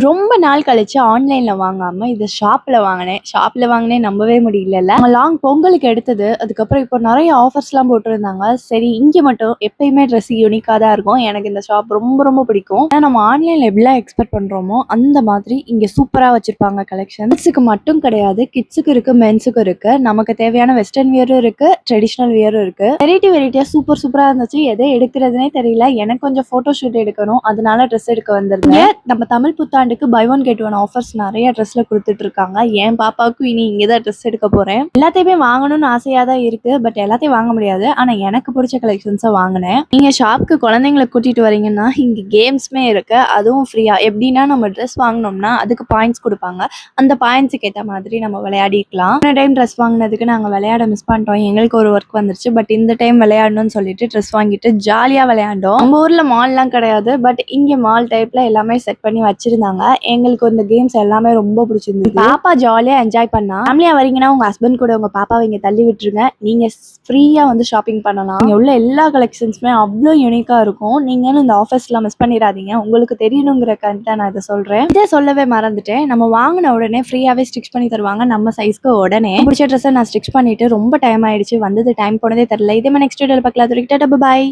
ரொம்ப நாள் கழிச்சு ஆன்லைன்ல வாங்காம இத ஷாப்ல வாங்கினேன் நம்பவே முடியலல்ல. லாங் பொங்கலுக்கு எடுத்தது. அதுக்கப்புறம் இப்போ நிறைய ஆஃபர்ஸ்லாம் போட்டிருந்தாங்க. சரி, இங்க மட்டும் எப்பயுமே ட்ரெஸ் யூனிக்கா தான் இருக்கும். எனக்கு இந்த ஷாப் ரொம்ப ரொம்ப பிடிக்கும். ஏன்னா நம்ம ஆன்லைன்ல எப்படிலாம் எக்ஸ்பெக்ட் பண்றோமோ அந்த மாதிரி இங்க சூப்பரா வச்சிருப்பாங்க கலெக்ஷன். கிட்ஸுக்கு மட்டும் கிடையாது, கிட்ஸுக்கு இருக்கு, மென்ஸுக்கு இருக்கு. நமக்கு தேவையான வெஸ்டர்ன் வியரும் இருக்கு, ட்ரெடிஷ்னல் வியரும் இருக்கு. வெரைட்டியா சூப்பர் சூப்பரா இருந்துச்சு. எதை எடுக்கிறதுனே தெரியல. எனக்கு கொஞ்சம் போட்டோ ஷூட் எடுக்கணும், அதனால ட்ரெஸ் எடுக்க வந்திருந்தேன். நம்ம தமிழ் புத்தாண்டுக்கு buy one get one offers நிறைய ட்ரெஸ்ல கொடுத்துட்டு இருக்காங்க. என் பாப்பாவுக்கும் இனி இங்கதான் ட்ரெஸ் எடுக்க போறேன். எல்லாத்தையுமே வாங்கணும்னு ஆசையா தான் இருக்கு, பட் எல்லாத்தையும் வாங்க முடியாது. ஆனா எனக்கு பிடிச்ச கலெக்ஷன்ஸை வாங்கினேன். நீங்க ஷாப்க்கு குழந்தைங்களை கூட்டிட்டு வரீங்கன்னா இங்க கேம்ஸ்மே இருக்கு, அதுவும் ஃப்ரீயா. எப்படின்னா நம்ம ட்ரெஸ் வாங்கினோம்னா அதுக்கு பாயிண்ட்ஸ் கொடுப்பாங்க. அந்த பாயிண்ட்ஸுக்கு ஏற்ற மாதிரி நம்ம விளையாடிக்கலாம். இந்த டைம் ட்ரெஸ் வாங்கினதுக்கு நாங்கள் விளையாட மிஸ் பண்ணிட்டோம். எங்களுக்கு ஒரு ஒர்க் வந்துருச்சு. பட் இந்த டைம் விளையாடணும்னு சொல்லிட்டு ட்ரெஸ் வாங்கிட்டு ஜாலியா விளையாண்டோம். நம்ம ஊர்ல மால்லாம் கிடையாது, பட் இங்க மால் டைப்ல எல்லாமே செட் பண்ணி வச்சிருந்தாங்க. எங்களுக்கு இந்த கேம்ஸ் எல்லாமே ரொம்ப பிடிச்சிருந்தது. பாப்பா ஜாலியா என்ஜாய் பண்ணா. ஃபேமிலியா வரீங்கன்னா உங்க ஹஸ்பண்ட் கூட உங்க பாப்பாவை இங்க தள்ளி விட்டுருங்க. நீங்க ஃப்ரீயா வந்து ஷாப்பிங் பண்ணலாம். இங்க உள்ள எல்லா கலெக்ஷன்ஸுமே அவ்வளோ யூனிக்கா இருக்கும். நீங்களும் இந்த ஆஃபர்ஸ்லாம் மிஸ் பண்ணிடாதீங்க. உங்களுக்கு தெரியணுங்கிறக்காக தான் நான் இதை சொல்றேன். இதை சொல்லவே மறந்துட்டேன். நம்ம வாங்கின உடனே ஃப்ரீயாவே ஸ்டிச் பண்ணி தருவாங்க நம்ம சைஸ்க்கு. உடனே பிடிச்ச ட்ரெஸ்ஸை நான் ஸ்டிச் பண்ணிட்டு ரொம்ப டைம் ஆயிடுச்சு. வந்தது டைம் போனதே தெரியல. இதே மாதிரி நெக்ஸ்ட் வீடியோல பார்க்கலாம். பாய்.